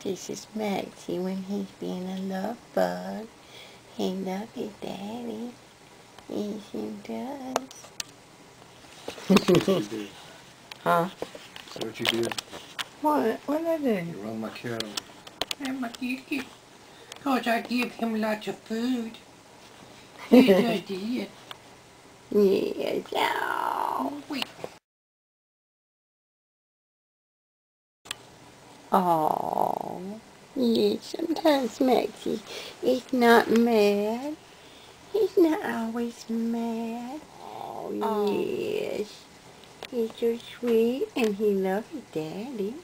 This is Maxie when he's being a love bug. He loves his daddy. Yes, he does. That's what you did. Huh? That's what you did. What? What did I do? You run my cat over. And my kitty. Because I give him lots of food. You just did. Yes. Oh. Wait. Oh. Yes, sometimes Maxie is not mad. He's not always mad. Oh, yes. He's so sweet and he loves his daddy.